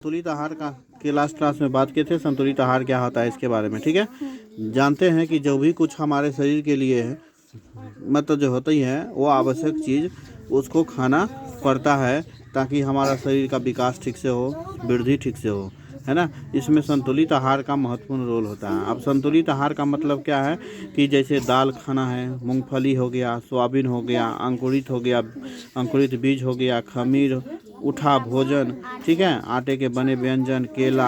संतुलित आहार का के लास्ट क्लास में बात किए थे। संतुलित आहार क्या होता है इसके बारे में, ठीक है। जानते हैं कि जो भी कुछ हमारे शरीर के लिए है, मतलब जो होती है वो आवश्यक चीज़ उसको खाना पड़ता है ताकि हमारा शरीर का विकास ठीक से हो, वृद्धि ठीक से हो, है ना। इसमें संतुलित आहार का महत्वपूर्ण रोल होता है। अब संतुलित आहार का मतलब क्या है कि जैसे दाल खाना है, मूंगफली हो गया, सोयाबीन हो गया, अंकुरित हो गया, अंकुरित बीज हो गया, खमीर उठा भोजन, ठीक है, आटे के बने व्यंजन, केला,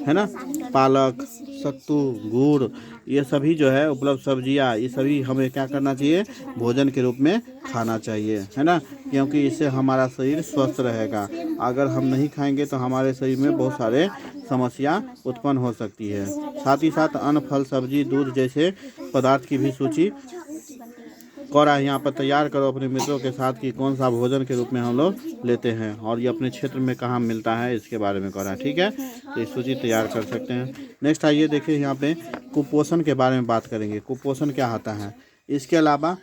है ना, पालक, सत्तू, गुड़, ये सभी जो है उपलब्ध सब्जियां, ये सभी हमें क्या करना चाहिए, भोजन के रूप में खाना चाहिए, है ना। क्योंकि इससे हमारा शरीर स्वस्थ रहेगा। अगर हम नहीं खाएंगे तो हमारे शरीर में बहुत सारे समस्या उत्पन्न हो सकती है। साथ ही साथ अन्न, फल, सब्जी, दूध जैसे पदार्थ की भी सूची कोरा यहाँ पर तैयार करो अपने मित्रों के साथ कि कौन सा भोजन के रूप में हम लोग लेते हैं और ये अपने क्षेत्र में कहाँ मिलता है, इसके बारे में कोरा, ठीक है। तो ये सूची तैयार कर सकते हैं। नेक्स्ट आइए देखिए, यहाँ पे कुपोषण के बारे में बात करेंगे। कुपोषण क्या होता है, इसके अलावा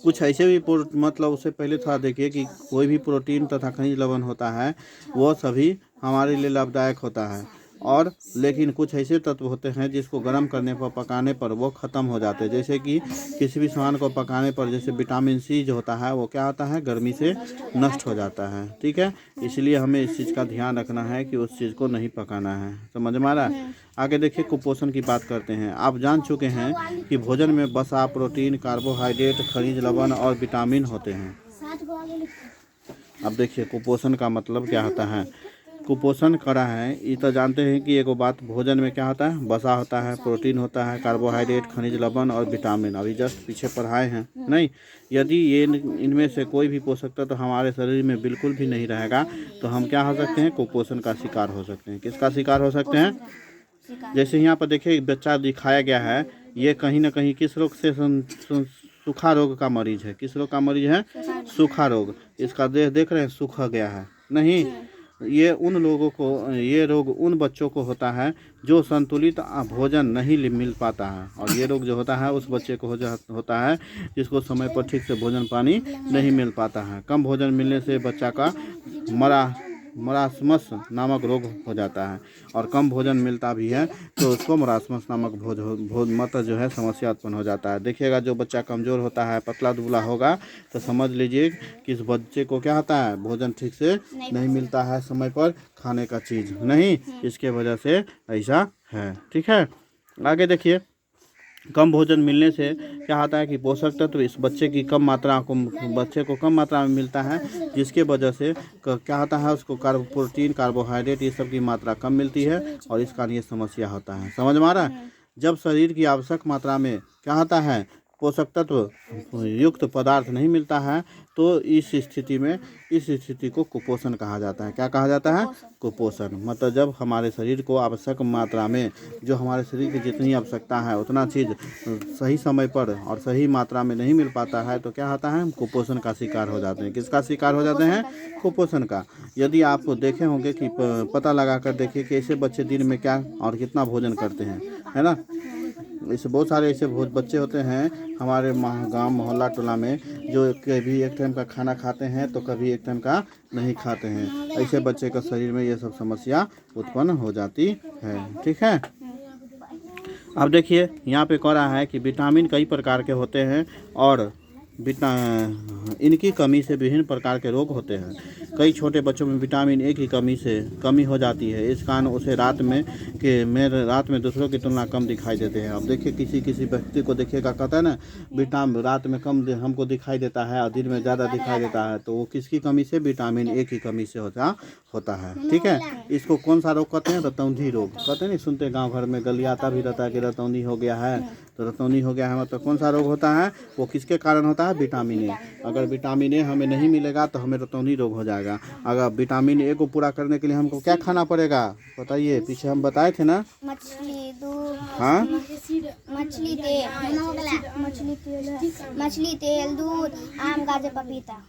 कुछ ऐसे भी मतलब उससे पहले थोड़ा देखिए कि कोई भी प्रोटीन तथा खनिज लवण होता है वो सभी हमारे लिए लाभदायक होता है, और लेकिन कुछ ऐसे तत्व होते हैं जिसको गर्म करने पर, पकाने पर वो ख़त्म हो जाते हैं। जैसे कि किसी भी सामान को पकाने पर, जैसे विटामिन सी जो होता है वो क्या होता है, गर्मी से नष्ट हो जाता है, ठीक है। इसलिए हमें इस चीज़ का ध्यान रखना है कि उस चीज़ को नहीं पकाना है। समझ में आ रहा है। आगे देखिए, कुपोषण की बात करते हैं। आप जान चुके हैं कि भोजन में वसा, प्रोटीन, कार्बोहाइड्रेट, खनिज लवण और विटामिन होते हैं। अब देखिए कुपोषण का मतलब क्या होता है। कुपोषण करा है ये तो जानते हैं कि एगो बात, भोजन में क्या होता है, वसा होता है, प्रोटीन होता है, कार्बोहाइड्रेट, खनिज लवण और विटामिन। अभी जस्ट पीछे पढ़ाए हैं नहीं। यदि ये इनमें से कोई भी पोषक तत्व तो हमारे शरीर में बिल्कुल भी नहीं रहेगा तो हम क्या हो सकते हैं, कुपोषण का शिकार हो सकते हैं। किसका शिकार हो सकते हैं, जैसे यहाँ पर देखिए एक बच्चा दिखाया गया है, ये कहीं ना कहीं किस रोग से सूखा रोग का मरीज है। किस रोग का मरीज है, सूखा रोग। इसका देह देख रहे हैं, सूखा गया है नहीं। ये उन लोगों को, ये रोग उन बच्चों को होता है जो संतुलित भोजन नहीं मिल पाता है, और ये रोग जो होता है उस बच्चे को होता है जिसको समय पर ठीक से भोजन पानी नहीं मिल पाता है। कम भोजन मिलने से बच्चा का मरासमस नामक रोग हो जाता है, और कम भोजन मिलता भी है तो उसको मरासमस नामक मतलब जो है समस्या उत्पन्न हो जाता है। देखिएगा जो बच्चा कमज़ोर होता है, पतला दुबला होगा, तो समझ लीजिए कि इस बच्चे को क्या होता है, भोजन ठीक से नहीं मिलता है, समय पर खाने का चीज़ नहीं, इसके वजह से ऐसा है, ठीक है। आगे देखिए, कम भोजन मिलने से क्या होता है कि पोषक तत्व इस बच्चे को कम मात्रा में मिलता है, जिसके वजह से क्या होता है, उसको प्रोटीन, कार्बोहाइड्रेट ये सब की मात्रा कम मिलती है, और इस कारण ये समस्या होता है। समझ में आ रहा है। जब शरीर की आवश्यक मात्रा में क्या होता है, पोषक तत्व युक्त पदार्थ नहीं मिलता है तो इस स्थिति को कुपोषण कहा जाता है। क्या कहा जाता है, कुपोषण। मतलब जब हमारे शरीर को आवश्यक मात्रा में, जो हमारे शरीर की जितनी आवश्यकता है उतना चीज़ सही समय पर और सही मात्रा में नहीं मिल पाता है तो क्या होता है, हम कुपोषण का शिकार हो जाते हैं। किसका शिकार हो जाते हैं, कुपोषण का। यदि आप देखे होंगे कि पता लगा कर देखिए कि ऐसे बच्चे दिन में क्या और कितना भोजन करते हैं, है ना। इससे बहुत सारे ऐसे बच्चे होते हैं हमारे गांव मोहल्ला टोला में जो कभी एक टाइम का खाना खाते हैं तो कभी एक टाइम का नहीं खाते हैं। ऐसे बच्चे का शरीर में ये सब समस्या उत्पन्न हो जाती है, ठीक है। अब देखिए यहाँ पे कह रहा है कि विटामिन कई प्रकार के होते हैं और इनकी कमी से विभिन्न प्रकार के रोग होते हैं। कई छोटे बच्चों में विटामिन ए की कमी हो जाती है। इस कारण उसे रात में दूसरों की तुलना कम दिखाई देते हैं। अब देखिए किसी व्यक्ति को देखिएगा, कहता है ना विटामिन रात में कम हमको दिखाई देता है और दिन में ज़्यादा दिखाई देता है, तो वो किसकी कमी से, विटामिन ए की कमी से होता है, ठीक है। इसको कौन सा रोग कहते हैं, रतौंधी रोग कहते हैं। नहीं सुनते गाँव घर में गलियाता भी रहता है कि रतौंधी हो गया है, तो रतौंधी हो गया है मतलब कौन सा रोग होता है, वो किसके कारण होता है, विटामिन ए। अगर विटामिन ए हमें नहीं मिलेगा तो हमें रतौंधी रोग हो जाएगा। अगर विटामिन ए को पूरा करने के लिए हमको क्या खाना पड़ेगा, बताइए, पीछे हम बताए थे ना, मछली, दूध, हाँ, मछली तेल, दूध, आम, गाजर, पपीता।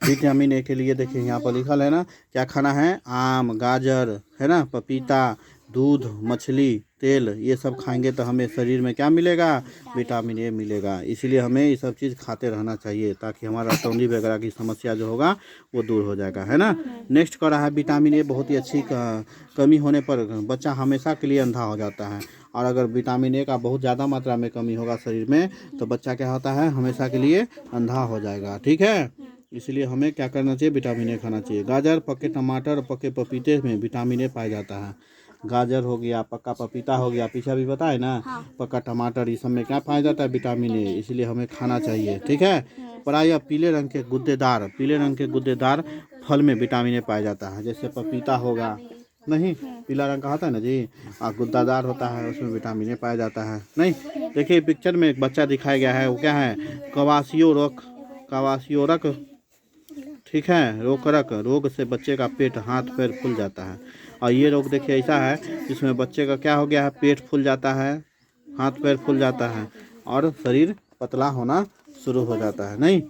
विटामिन ए के लिए देखिए यहाँ पर लिखल है ना, क्या खाना है, आम, गाजर, है ना, पपीता, दूध, मछली, तेल ये सब खाएंगे तो हमें शरीर में क्या मिलेगा, विटामिन ए मिलेगा। इसीलिए हमें ये सब चीज़ खाते रहना चाहिए ताकि हमारा टोंडी वगैरह की समस्या जो होगा वो दूर हो जाएगा, है ना। नेक्स्ट कर रहा है विटामिन ए बहुत ही अच्छी कमी होने पर बच्चा हमेशा के लिए अंधा हो जाता है। और अगर विटामिन ए का बहुत ज़्यादा मात्रा में कमी होगा शरीर में तो बच्चा क्या होता है, हमेशा के लिए अंधा हो जाएगा, ठीक है। इसलिए हमें क्या करना चाहिए, विटामिन ए खाना चाहिए। गाजर, पके टमाटर और पके पपीते में विटामिन ए पाया जाता है। गाजर हो गया, पक्का पपीता हो गया, पीछे भी बताए ना, पक्का टमाटर, इस सब में क्या पाया जाता है, विटामिन ए। इसलिए हमें खाना चाहिए, ठीक है। प्रायः पीले रंग के गुद्देदार फल में विटामिन ए पाया जाता है। जैसे पपीता होगा, नहीं पीला रंग का होता है ना जी, गुद्दादार होता है, उसमें विटामिन ए पाया जाता है। नहीं देखिए पिक्चर में एक बच्चा दिखाया गया है, वो क्या है, कवासियोरक, ठीक है। रोकरक रोग से बच्चे का पेट, हाथ पैर फूल जाता है। और ये रोग देखिए ऐसा है जिसमें बच्चे का क्या हो गया है, पेट फूल जाता है, हाथ पैर फूल जाता है और शरीर पतला होना शुरू हो जाता है। नहीं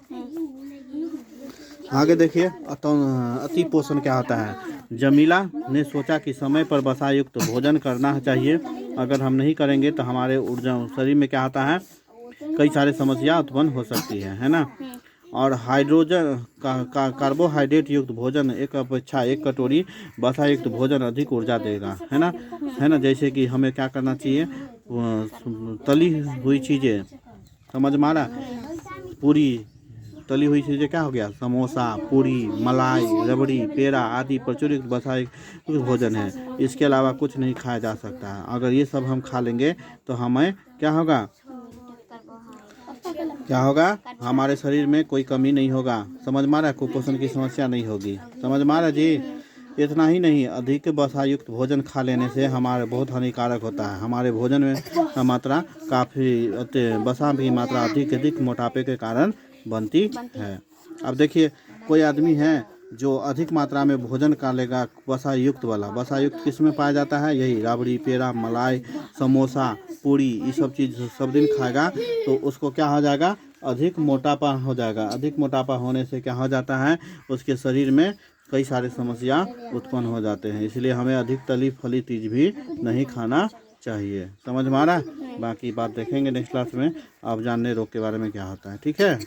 आगे देखिए अति पोषण क्या होता है। जमीला ने सोचा कि समय पर वसा युक्त भोजन करना चाहिए। अगर हम नहीं करेंगे तो हमारे ऊर्जा शरीर में क्या होता है, कई सारे समस्या उत्पन्न हो सकती है ना। और हाइड्रोजन कार्बोहाइड्रेट युक्त भोजन एक अपेक्षा एक कटोरी वसा युक्त भोजन अधिक ऊर्जा देगा, है ना। जैसे कि हमें क्या करना चाहिए, तली हुई चीज़ें, समझ में आ रहा, पूरी तली हुई चीज़ें क्या हो गया, समोसा, पूरी, मलाई, रबड़ी, पेड़ा आदि प्रचुर युक्त वसा युक्त भोजन है। इसके अलावा कुछ नहीं खाया जा सकता है। अगर ये सब हम खा लेंगे तो हमें क्या होगा, हमारे शरीर में कोई कमी नहीं होगा, समझ में आ रहा है, कुपोषण की समस्या नहीं होगी, समझ में आ रहा है जी। इतना ही नहीं, अधिक वसा युक्त भोजन खा लेने से हमारे बहुत हानिकारक होता है। हमारे भोजन में मात्रा काफ़ी वसा की मात्रा अधिक मोटापे के कारण बनती है। अब देखिए कोई आदमी है जो अधिक मात्रा में भोजन कर लेगा वसा युक्त वाला, वसा युक्त किस में पाया जाता है, यही राबड़ी, पेड़ा, मलाई, समोसा, पूरी, ये सब चीज़ सब दिन खाएगा तो उसको क्या हो जाएगा, अधिक मोटापा हो जाएगा। अधिक मोटापा होने से क्या हो जाता है, उसके शरीर में कई सारे समस्या उत्पन्न हो जाते हैं। इसलिए हमें अधिक तली फली चीज़ भी नहीं खाना चाहिए, समझ में आ रहा है। बाकी बात देखेंगे नेक्स्ट क्लास में। आप जानने रोग के बारे में क्या होता है, ठीक है।